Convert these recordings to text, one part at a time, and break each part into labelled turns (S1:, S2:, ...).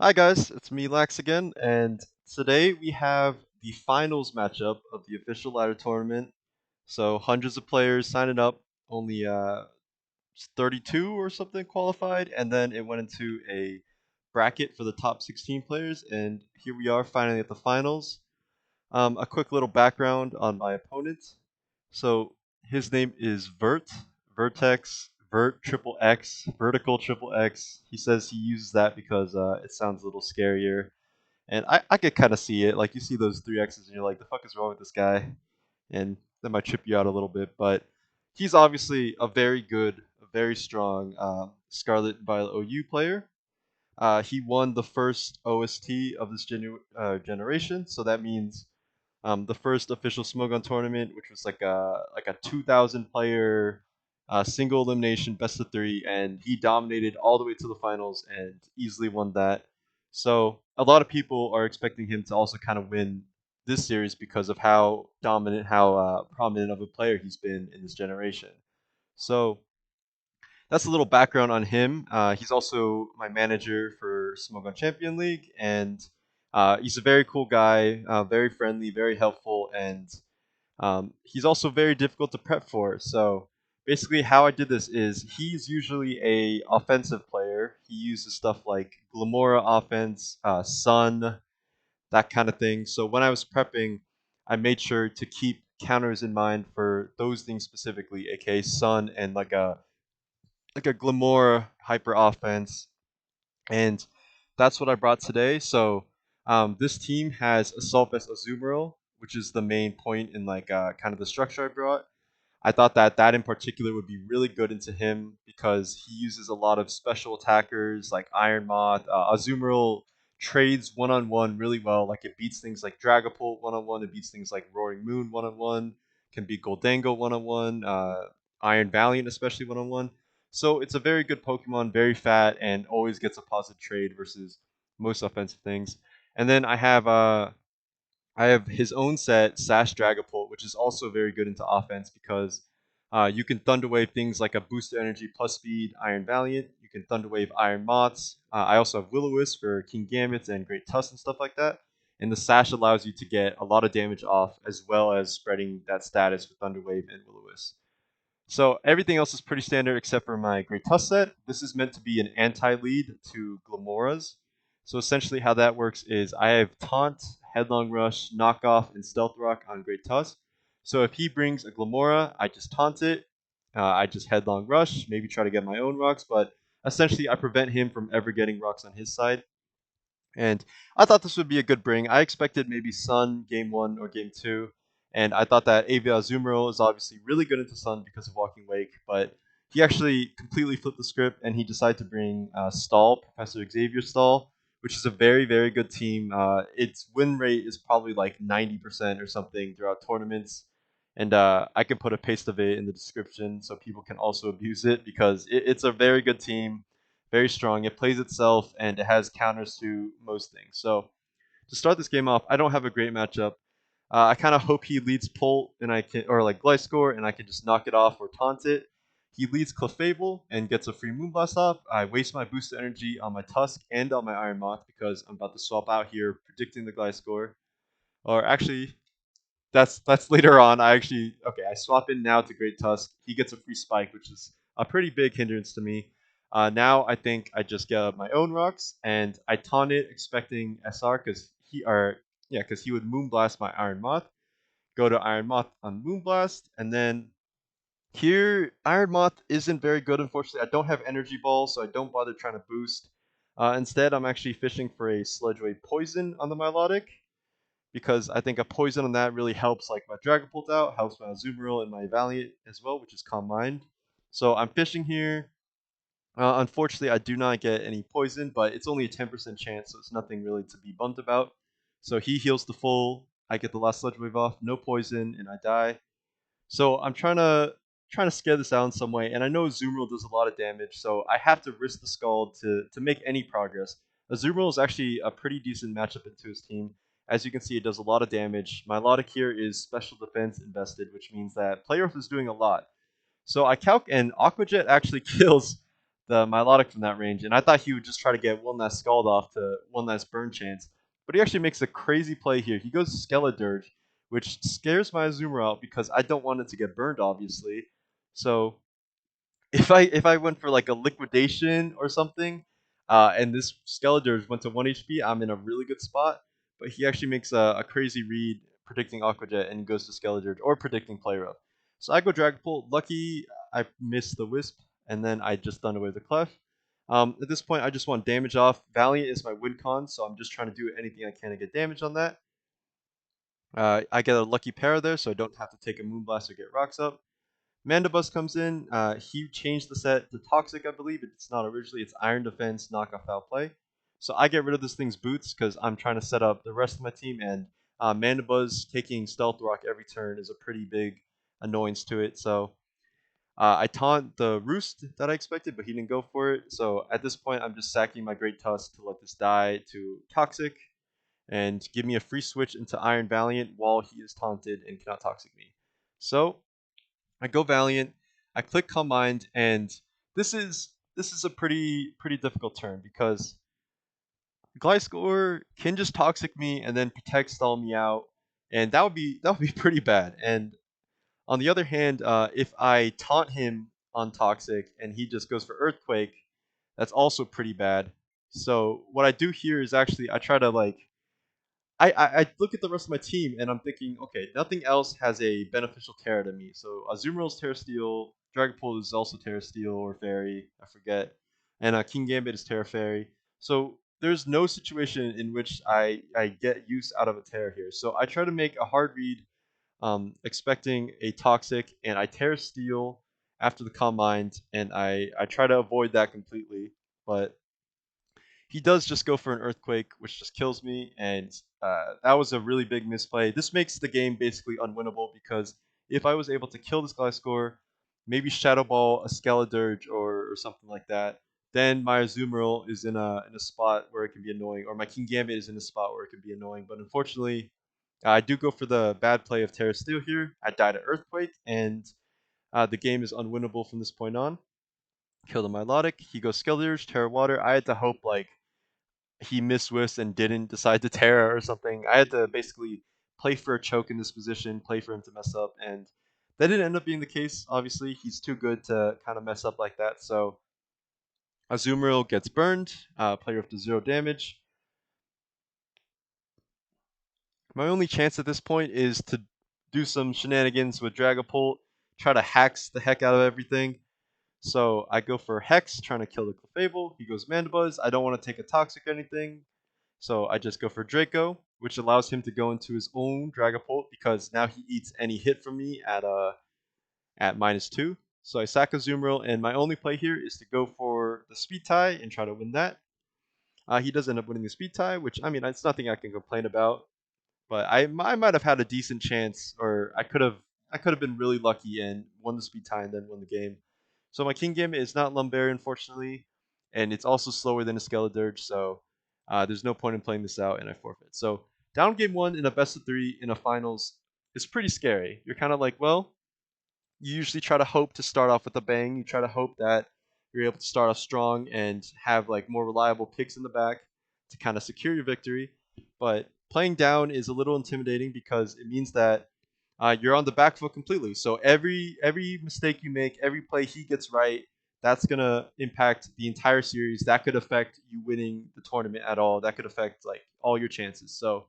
S1: Hi guys, it's me Lax again, and today we have the finals matchup of the official ladder tournament. So hundreds of players signing up, only 32 or something qualified, and then it went into a bracket for the top 16 players, and here we are finally at the finals. A quick little background on my opponent. So his name is Vert, Vertex, Vert triple X, vertical triple X. He says he uses that because it sounds a little scarier. And I could kind of see it. Like you see those three X's and you're like, the fuck is wrong with this guy? And that might trip you out a little bit. But he's obviously a very good, a very strong Scarlet and Violet OU player. He won the first OST of this generation, so that means the first official Smogon tournament, which was like a 2,000 player single elimination best of three, and he dominated all the way to the finals and easily won that. So a lot of people are expecting him to also kind of win this series because of how dominant, how prominent of a player he's been in this generation. So that's a little background on him. He's also my manager for Smogon Champion League, and he's a very cool guy, very friendly, very helpful, and he's also very difficult to prep for. So basically, how I did this is he's usually a offensive player. He uses stuff like Glamora offense, Sun, that kind of thing. So when I was prepping, I made sure to keep counters in mind for those things specifically, aka Sun and like a Glamora hyper offense, and that's what I brought today. So this team has Assault Vest Azumarill, which is the main point in kind of the structure I brought. I thought that that in particular would be really good into him because he uses a lot of special attackers like Iron Moth. Azumarill trades one on one really well. Like it beats things like Dragapult one on one. It beats things like Roaring Moon one on one. Can beat Goldango one on one. Iron Valiant especially one on one. So it's a very good Pokemon, very fat, and always gets a positive trade versus most offensive things. And then I have his own set, Sash Dragapult, which is also very good into offense because you can Thunder Wave things like a Booster Energy plus Speed, Iron Valiant. You can Thunder Wave Iron Moths. I also have Will-O-Wisp for King Gambits and Great Tusk and stuff like that. And the Sash allows you to get a lot of damage off as well as spreading that status with Thunder Wave and Will-O-Wisp. So everything else is pretty standard except for my Great Tusk set. This is meant to be an anti-lead to Glamora's. So essentially how that works is I have Taunt, Headlong Rush, Knockoff, and Stealth Rock on Great Tusk. So if he brings a Glamora, I just taunt it. I just Headlong Rush, maybe try to get my own rocks, but essentially I prevent him from ever getting rocks on his side. And I thought this would be a good bring. I expected maybe Sun game one or game two, and I thought that Avia Azumarill is obviously really good into Sun because of Walking Wake, but he actually completely flipped the script and he decided to bring Stall, Professor Xavier Stall, which is a very, very good team. Its win rate is probably like 90% or something throughout tournaments. And I can put a paste of it in the description so people can also abuse it because it's a very good team, very strong. It plays itself and it has counters to most things. So to start this game off, I don't have a great matchup. I kind of hope he leads Pult and I can, or like Gliscor, and I can just knock it off or taunt it. He leads Clefable and gets a free Moonblast off. I waste my boost energy on my Tusk and on my Iron Moth because I'm about to swap out here, predicting the Gliscor. Or actually, that's later on. I swap in now to Great Tusk. He gets a free Spike, which is a pretty big hindrance to me. Now I think I just get my own rocks and I taunt it, expecting SR because he would Moonblast my Iron Moth. Go to Iron Moth on Moonblast, and then here Iron Moth isn't very good. Unfortunately, I don't have Energy Ball, so I don't bother trying to boost. Instead, I'm actually fishing for a Sludge Wave Poison on the Milotic because I think a poison on that really helps like my Dragapult out, helps my Azumarill and my Valiant as well, which is Calm Mind. So I'm fishing here. Unfortunately, I do not get any poison, but it's only a 10% chance, so it's nothing really to be bummed about. So he heals the full. I get the last Sludge Wave off, no poison, and I die. So I'm trying to scare this out in some way, and I know Azumarill does a lot of damage, so I have to risk the Scald to make any progress. Azumarill is actually a pretty decent matchup into his team. As you can see, it does a lot of damage. My Milotic here is special defense invested, which means that Player is doing a lot. So I calc and Aqua Jet actually kills the Milotic from that range, and I thought he would just try to get one last Scald off to one last burn chance. But he actually makes a crazy play here. He goes Skeledirge, which scares my Azumarill out because I don't want it to get burned, obviously. So if I went for like a liquidation or something, and this Skeledirge went to 1 HP, I'm in a really good spot. But he actually makes a crazy read predicting Aqua Jet and goes to Skeledirge or predicting Play Rough. So I go Dragapult. Lucky I missed the Wisp, and then I just Thunder Wave the Clef. At this point, I just want damage off. Valiant is my win con, so I'm just trying to do anything I can to get damage on that. I get a lucky pair there, so I don't have to take a Moonblast or get rocks up. Mandibus comes in. He changed the set to Toxic, I believe. It's not originally. It's Iron Defense, Knockoff Foul Play. So I get rid of this thing's boots because I'm trying to set up the rest of my team. And Mandibuzz taking Stealth Rock every turn is a pretty big annoyance to it. So I taunt the Roost that I expected, but he didn't go for it. So at this point, I'm just sacking my Great Tusk to let this die to Toxic and give me a free switch into Iron Valiant while he is taunted and cannot Toxic me. So I go Valiant, I click Calm Mind, and this is a pretty difficult turn because Gliscor can just Toxic me and then Protect stall me out, and that would be pretty bad. And on the other hand, if I taunt him on Toxic and he just goes for Earthquake, that's also pretty bad. So what I do here is actually I try to like I look at the rest of my team and I'm thinking, okay, nothing else has a beneficial Terra to me. So Azumarill Terra Steel, Dragapult is also Terra Steel or Fairy, I forget, and King Gambit is Terra Fairy. So there's no situation in which I get use out of a Terra here. So I try to make a hard read, expecting a Toxic, and I Terra Steel after the Calm Mind, and I try to avoid that completely, but he does just go for an Earthquake, which just kills me, and that was a really big misplay. This makes the game basically unwinnable because if I was able to kill this Gliscor, maybe Shadow Ball a Skeledirge or something like that, then my Azumarill is in a spot where it can be annoying, or my King Gambit is in a spot where it can be annoying. But unfortunately, I do go for the bad play of Terra Steel here. I died to Earthquake, and the game is unwinnable from this point on. Kill the Milotic. He goes Skeledirge, Terra Water. I had to hope like he missed whiffs and didn't decide to Terra or something. I had to basically play for a choke in this position, play for him to mess up, and that didn't end up being the case. Obviously, he's too good to kind of mess up like that. So Azumarill gets burned, player up to 0 damage. My only chance at this point is to do some shenanigans with Dragapult, try to Hex the heck out of everything. So I go for Hex, trying to kill the Clefable. He goes Mandibuzz. I don't want to take a Toxic or anything. So I just go for Draco, which allows him to go into his own Dragapult because now he eats any hit from me at -2. So I sack Azumarill, and my only play here is to go for the Speed Tie and try to win that. He does end up winning the Speed Tie, which I mean it's nothing I can complain about. But I might have had a decent chance, or I could have been really lucky and won the Speed Tie and then won the game. So my King Gambit is not Lumberry, unfortunately, and it's also slower than a Skeledirge, so there's no point in playing this out, and I forfeit. So down game one in a best of three in a finals is pretty scary. You're kind of like, well, you usually try to hope to start off with a bang. You try to hope that you're able to start off strong and have like more reliable picks in the back to kind of secure your victory. But playing down is a little intimidating because it means that you're on the back foot completely. So every mistake you make, every play he gets right, that's gonna impact the entire series. That could affect you winning the tournament at all. That could affect like all your chances. So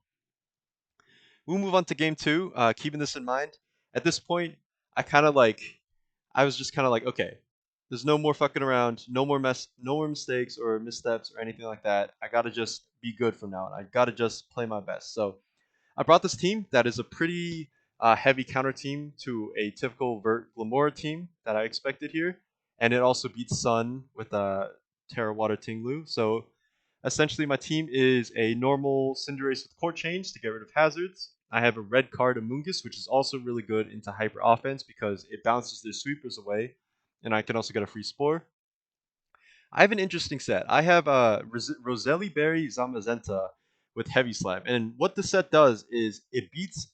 S1: we'll move on to game two. Keeping this in mind, at this point, I kind of like I was just kind of like, okay, there's no more fucking around, no more mistakes or missteps or anything like that. I gotta just be good from now on. I gotta just play my best. So I brought this team that is a pretty heavy counter team to a typical Vert Glamora team that I expected here, and it also beats Sun with Terra Water Tinglu. So essentially, my team is a normal Cinderace with Court Change to get rid of hazards. I have a red card Amoonguss, which is also really good into Hyper Offense because it bounces their sweepers away, and I can also get a free Spore. I have an interesting set. I have Roselli Berry Zamazenta with Heavy Slap, and what the set does is it beats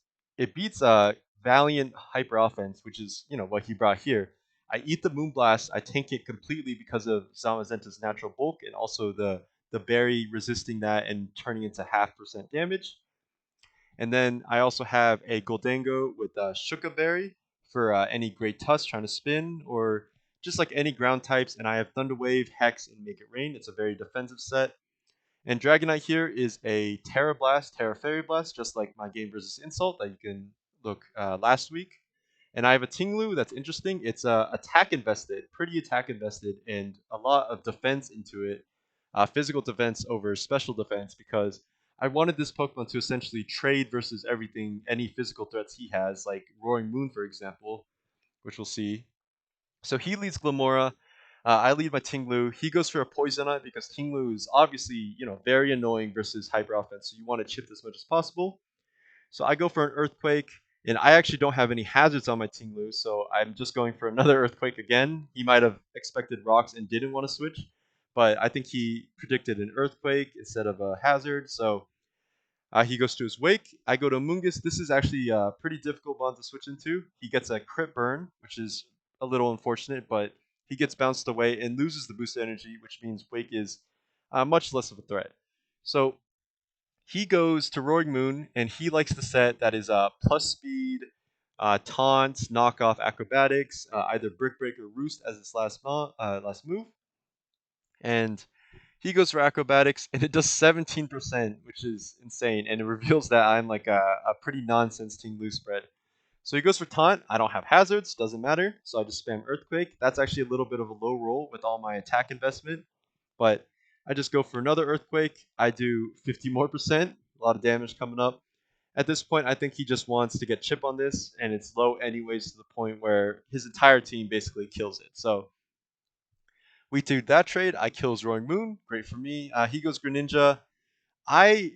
S1: Valiant Hyper Offense, which is what he brought here. I eat the Moonblast, I tank it completely because of Zamazenta's natural bulk and also the berry resisting that and turning into half percent damage. And then I also have a Goldango with Shuka Berry for any Great Tusk trying to spin or just like any ground types. And I have Thunder Wave, Hex, and Make It Rain. It's a very defensive set. And Dragonite here is a Terra Blast, Terra Fairy Blast, just like my game versus Insult that you can look last week. And I have a Tinglu that's interesting. It's attack invested, pretty attack invested, and a lot of defense into it. Physical defense over special defense because I wanted this Pokemon to essentially trade versus everything, any physical threats he has, like Roaring Moon, for example, which we'll see. So he leads Glamora. I lead my Tinglu. He goes for a Poisonite because Tinglu is obviously, very annoying versus Hyper Offense. So you want to chip as much as possible. So I go for an Earthquake, and I actually don't have any hazards on my Tinglu, so I'm just going for another Earthquake again. He might have expected rocks and didn't want to switch, but I think he predicted an Earthquake instead of a hazard, so he goes to his Wake. I go to Mungus. This is actually a pretty difficult bond to switch into. He gets a crit burn, which is a little unfortunate, but he gets bounced away and loses the boosted energy, which means Wake is much less of a threat. So he goes to Roaring Moon, and he likes the set that is plus speed, taunt, knockoff, acrobatics, either Brick Break or Roost as its last move. And he goes for acrobatics, and it does 17%, which is insane. And it reveals that I'm like a pretty nonsense Team Blue spread. So he goes for taunt. I don't have hazards, doesn't matter. So I just spam Earthquake. That's actually a little bit of a low roll with all my attack investment. But I just go for another Earthquake. I do 50 more percent. A lot of damage coming up. At this point, I think he just wants to get chip on this, and it's low anyways to the point where his entire team basically kills it. So we do that trade. I kills Roaring Moon. Great for me. He goes Greninja.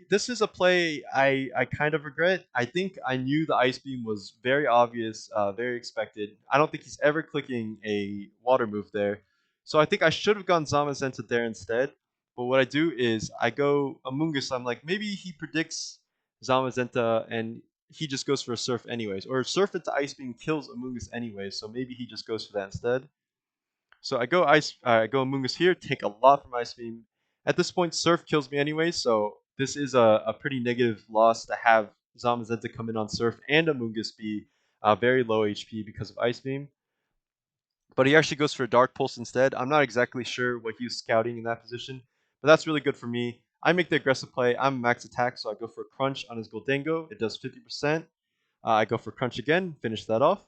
S1: This is a play I kind of regret. I think I knew the Ice Beam was very obvious, very expected. I don't think he's ever clicking a water move there. So I think I should have gone Zamazenta there instead. But what I do is I go Amoonguss. I'm like, maybe he predicts Zamazenta and he just goes for a Surf anyways. Or Surf into Ice Beam kills Amoonguss anyways, so maybe he just goes for that instead. So I go Amoonguss here, take a lot from Ice Beam. At this point, Surf kills me anyway, so this is a pretty negative loss to have Zamazenta come in on Surf and Amoonguss be very low HP because of Ice Beam. But he actually goes for a Dark Pulse instead. I'm not exactly sure what he was scouting in that position, but that's really good for me. I make the aggressive play. I'm max attack, so I go for a Crunch on his Goldango. It does 50%. I go for Crunch again, finish that off.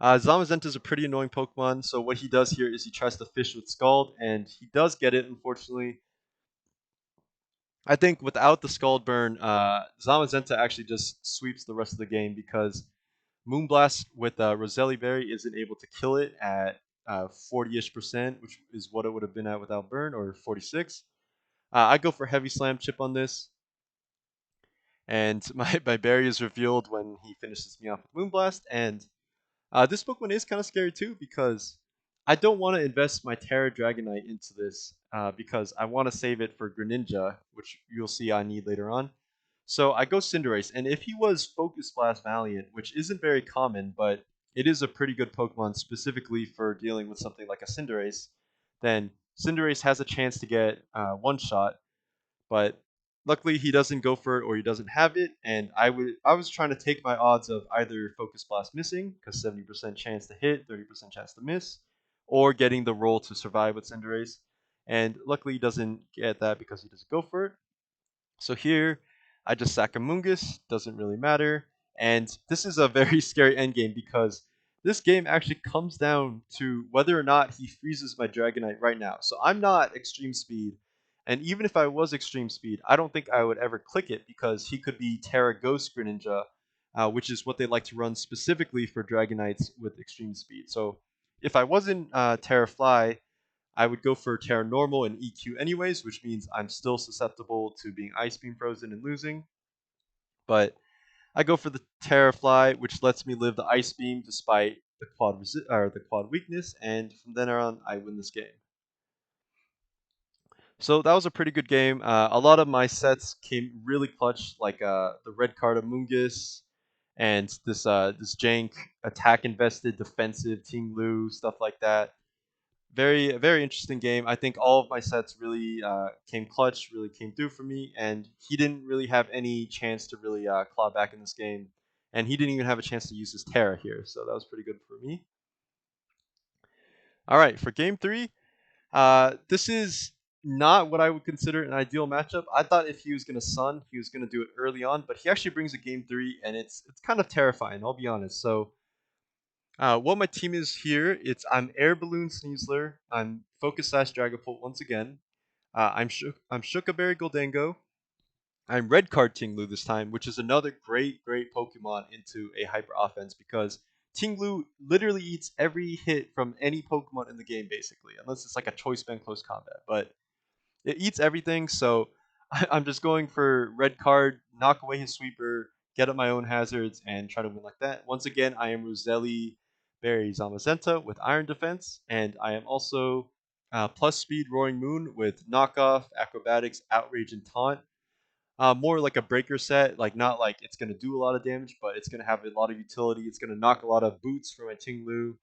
S1: Zamazenta is a pretty annoying Pokemon, so what he does here is he tries to fish with Scald, and he does get it, unfortunately. I think without the Scald burn, Zamazenta actually just sweeps the rest of the game because Moonblast with Roselli Berry isn't able to kill it at 40-ish percent, which is what it would have been at without burn, or 46. I go for Heavy Slam chip on this, and my berry is revealed when he finishes me off with Moonblast, and this Pokemon is kind of scary too because I don't want to invest my Terra Dragonite into this because I want to save it for Greninja, which you'll see I need later on. So I go Cinderace, and if he was Focus Blast Valiant, which isn't very common, but it is a pretty good Pokemon specifically for dealing with something like a Cinderace, then Cinderace has a chance to get one shot, but luckily he doesn't go for it or he doesn't have it. And I was trying to take my odds of either Focus Blast missing because 70% chance to hit, 30% chance to miss, or getting the roll to survive with Cinderace. And luckily he doesn't get that because he doesn't go for it. So here, I just sack a Mungus, doesn't really matter. And this is a very scary endgame because this game actually comes down to whether or not he freezes my Dragonite right now. So I'm not Extreme Speed, and even if I was Extreme Speed, I don't think I would ever click it because he could be Terra Ghost Greninja, which is what they like to run specifically for Dragonites with Extreme Speed. So if I wasn't Terra Fly, I would go for Terra Normal and EQ anyways, which means I'm still susceptible to being Ice Beam frozen and losing. But I go for the Terra Fly, which lets me live the Ice Beam despite the quad weakness, and from then on I win this game. So that was a pretty good game. A lot of my sets came really clutch, like the red card of Mungus and this jank attack invested defensive Ting Lu stuff like that. Very interesting game. I think all of my sets really came clutch, really came through for me, and he didn't really have any chance to really claw back in this game, and he didn't even have a chance to use his Terra here, so that was pretty good for me. All right, for game three, this is not what I would consider an ideal matchup. I thought if he was gonna Sun, he was gonna do it early on, but he actually brings a game three, and it's kind of terrifying. I'll be honest. So what my team is here, I'm Air Balloon Sneasler, I'm Focus Sash Dragapult once again. I'm Shukaberry Goldango. I'm Red Card Tinglu this time, which is another great Pokemon into a hyper offense because Tinglu literally eats every hit from any Pokemon in the game basically, unless it's like a choice band close combat. But it eats everything, so I'm just going for red card, knock away his sweeper, get up my own hazards, and try to win like that. Once again, I am Roselli Berry Zamazenta with Iron Defense, and I am also plus speed Roaring Moon with knockoff, acrobatics, outrage, and taunt. More like a breaker set, like not like it's gonna do a lot of damage, but it's gonna have a lot of utility. It's gonna knock a lot of boots from my Tinglu,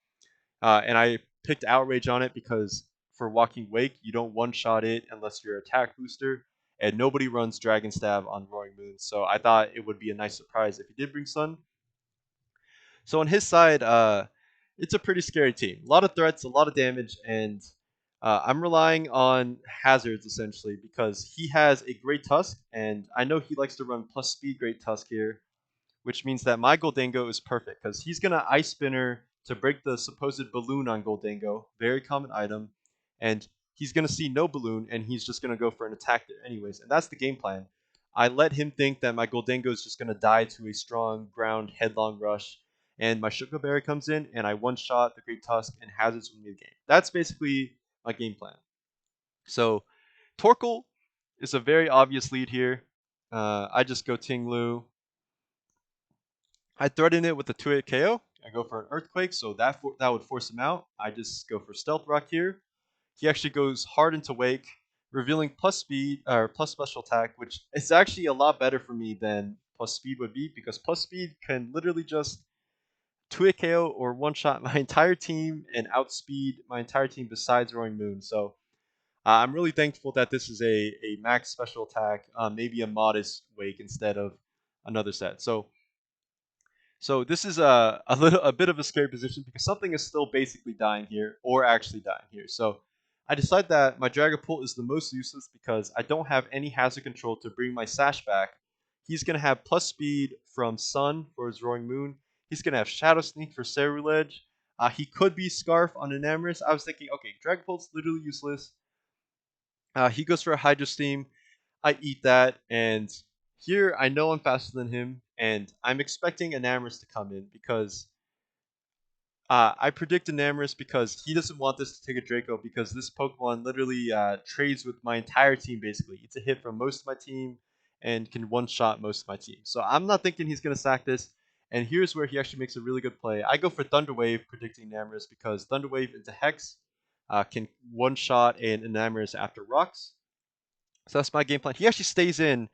S1: and I picked Outrage on it because for Walking Wake, you don't one-shot it unless you're attack booster, and nobody runs Dragon Stab on Roaring Moon, so I thought it would be a nice surprise if he did bring Sun. So on his side, it's a pretty scary team. A lot of threats, a lot of damage, and I'm relying on hazards essentially because he has a Great Tusk, and I know he likes to run plus speed Great Tusk here, which means that my Goldango is perfect because he's gonna Ice Spinner to break the supposed balloon on Goldango, very common item, and he's gonna see no balloon and he's just gonna go for an attack there anyways, and that's the game plan. I let him think that my Goldango is just gonna die to a strong ground headlong rush, and my Sugar Berry comes in and I one shot the Great Tusk and hazards win me the game. That's basically my game plan. So Torkoal is a very obvious lead here. I just go Ting Lu, I threaten it with a 2-hit KO. I go for an Earthquake, so that would force him out. I just go for Stealth Rock here. He actually goes hard into Wake, revealing plus speed or plus special attack, which is actually a lot better for me than plus speed would be because plus speed can literally just 2-hit KO or one shot my entire team and outspeed my entire team besides Roaring Moon. So I'm really thankful that this is a max special attack, maybe a modest Wake instead of another set. So this is a bit of a scary position because something is still basically dying here or actually dying here. So I decide that my Dragapult is the most useless because I don't have any hazard control to bring my Sash back. He's gonna have plus speed from Sun for his Roaring Moon. He's gonna have Shadow Sneak for Ceruledge. He could be Scarf on Enamorus. I was thinking, okay, Dragapult's literally useless. He goes for a Hydro Steam. I eat that, and here I know I'm faster than him, and I'm expecting Enamorus to come in because I predict Enamorus because he doesn't want this to take a Draco because this Pokemon literally trades with my entire team basically. It's a hit from most of my team and can one-shot most of my team. So I'm not thinking he's going to sack this, and here's where he actually makes a really good play. I go for Thunder Wave predicting Enamorus because Thunder Wave into Hex can one-shot an Enamorus after Rocks. So that's my game plan. He actually stays in,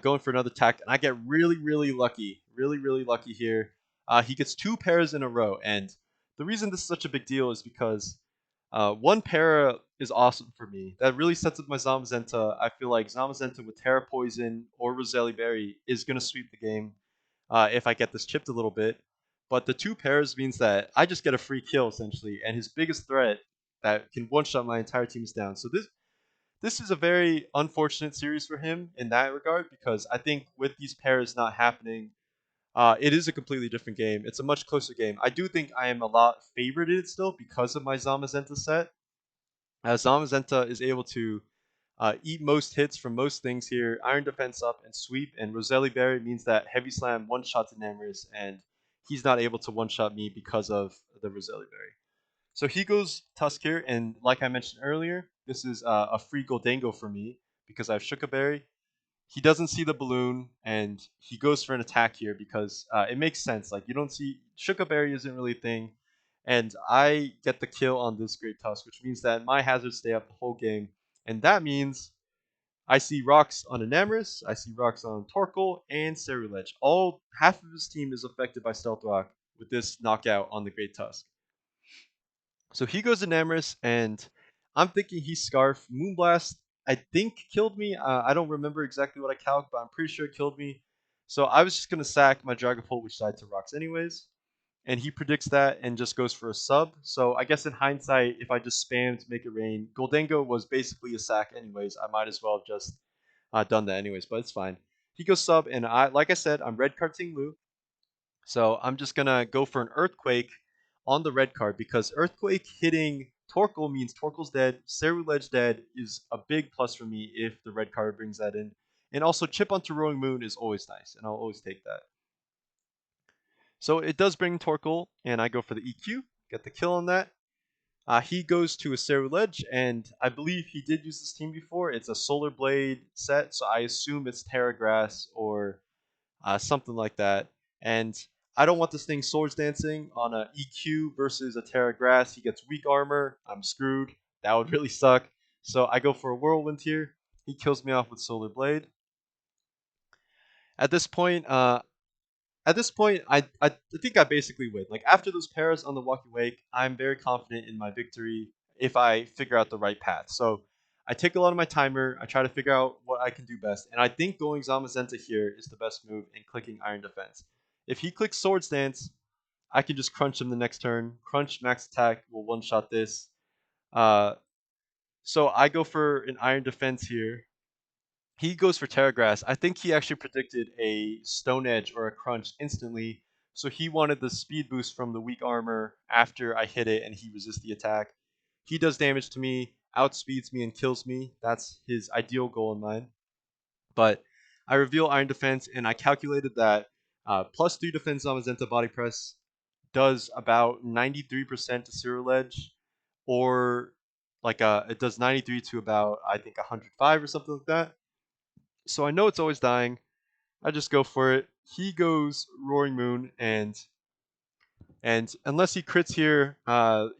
S1: going for another attack, and I get really lucky, really lucky here. He gets two pairs in a row, and the reason this is such a big deal is because one para is awesome for me. That really sets up my Zamazenta. I feel like Zamazenta with Terra Poison or Roselli Berry is going to sweep the game if I get this chipped a little bit. But the two pairs means that I just get a free kill essentially, and his biggest threat that can one-shot my entire team is down. So this is a very unfortunate series for him in that regard because I think with these pairs not happening, it is a completely different game. It's a much closer game. I do think I am a lot favored in it still because of my Zamazenta set. As Zamazenta is able to eat most hits from most things here, Iron Defense up and sweep, and Roselli Berry means that Heavy Slam one-shots Enamorus, and he's not able to one-shot me because of the Roselli Berry. So he goes Tusk here, and like I mentioned earlier, this is a free Goldango for me because I have Shukaberry. He doesn't see the balloon, and he goes for an attack here because it makes sense. Like you don't see Shukaberry isn't really a thing, and I get the kill on this Great Tusk, which means that my hazards stay up the whole game, and that means I see rocks on Enamorus, I see rocks on Torkoal, and Cerulege. All half of his team is affected by Stealth Rock with this knockout on the Great Tusk. So he goes Enamorus, and I'm thinking he Scarf. Moonblast, I think, killed me. I don't remember exactly what I calc, but I'm pretty sure it killed me. So I was just going to sack my Dragapult, which died to rocks anyways. And he predicts that and just goes for a sub. So I guess in hindsight, if I just spammed Make It Rain, Goldengo was basically a sack anyways. I might as well have just done that anyways, but it's fine. He goes sub, and like I said, I'm red carding Lu. So I'm just gonna go for an Earthquake on the red card because Earthquake hitting Torkoal means Torkoal's dead. Cerulege dead is a big plus for me if the red card brings that in. And also Chip onto Roaring Moon is always nice, and I'll always take that. So it does bring Torkoal, and I go for the EQ, get the kill on that. He goes to a Cerulege, and I believe he did use this team before. It's a Solar Blade set, so I assume it's Terra Grass or something like that. And I don't want this thing Swords Dancing on a EQ versus a Terra Grass. He gets weak armor. I'm screwed. That would really suck. So I go for a Whirlwind here. He kills me off with Solar Blade. At this point, I think I basically win. Like after those pairs on the Walking Wake, I'm very confident in my victory if I figure out the right path. So I take a lot of my timer. I try to figure out what I can do best, and I think going Zamazenta here is the best move and clicking Iron Defense. If he clicks Swords Dance, I can just crunch him the next turn. Crunch max attack will one shot this. Uh, so I go for an Iron Defense here. He goes for Terragrass. I think he actually predicted a Stone Edge or a Crunch instantly, so he wanted the speed boost from the weak armor after I hit it and he resists the attack. He does damage to me, outspeeds me, and kills me. That's his ideal goal in mind. But I reveal Iron Defense, and I calculated that plus 3 defense on Mazenta Body Press does about 93% to Zero Edge, or like it does 93 to about, I think, 105 or something like that. So I know it's always dying. I just go for it. He goes Roaring Moon, and unless he crits here,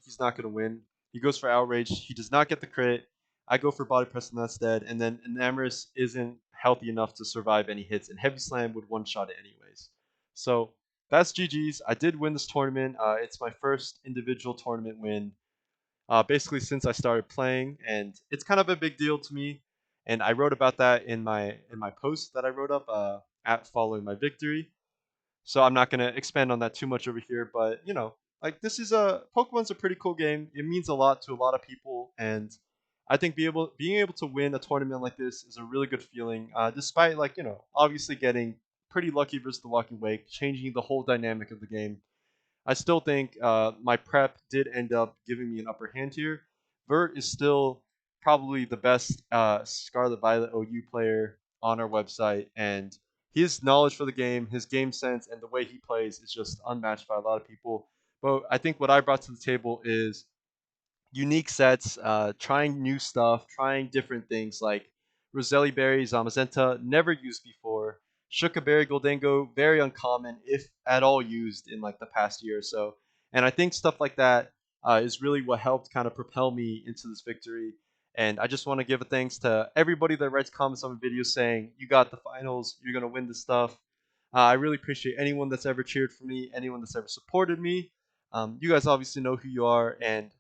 S1: he's not gonna win. He goes for Outrage. He does not get the crit. I go for Body Press and that's dead. And then Enamorus isn't healthy enough to survive any hits, and Heavy Slam would one shot it anyways. So that's GG's. I did win this tournament. It's my first individual tournament win basically since I started playing, and it's kind of a big deal to me. And I wrote about that in my post that I wrote up at following my victory. So I'm not gonna expand on that too much over here, but like this is Pokemon's a pretty cool game. It means a lot to a lot of people, and I think being able to win a tournament like this is a really good feeling. Despite like obviously getting pretty lucky versus the Walking Wake, changing the whole dynamic of the game. I still think my prep did end up giving me an upper hand here. Vert is still probably the best Scarlet Violet OU player on our website, and his knowledge for the game, his game sense, and the way he plays is just unmatched by a lot of people. But I think what I brought to the table is unique sets, trying new stuff, trying different things like Roselli Berry, Zamazenta, never used before. Shuka Berry, Goldango, very uncommon, if at all used in like the past year or so. And I think stuff like that is really what helped kind of propel me into this victory. And I just want to give a thanks to everybody that writes comments on the video saying, you got the finals, you're going to win this stuff. I really appreciate anyone that's ever cheered for me, anyone that's ever supported me. You guys obviously know who you are, and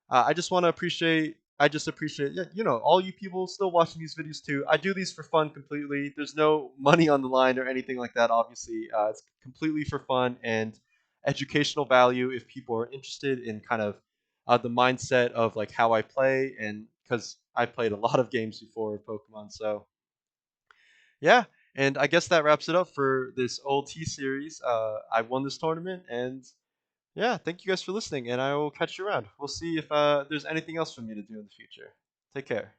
S1: I just want to appreciate. I just appreciate, yeah, all you people still watching these videos too. I do these for fun completely. There's no money on the line or anything like that. Obviously, it's completely for fun and educational value. If people are interested in kind of the mindset of like how I play, and because I played a lot of games before Pokemon, so yeah. And I guess that wraps it up for this OLT series. I won this tournament, and yeah, thank you guys for listening, and I will catch you around. We'll see if there's anything else for me to do in the future. Take care.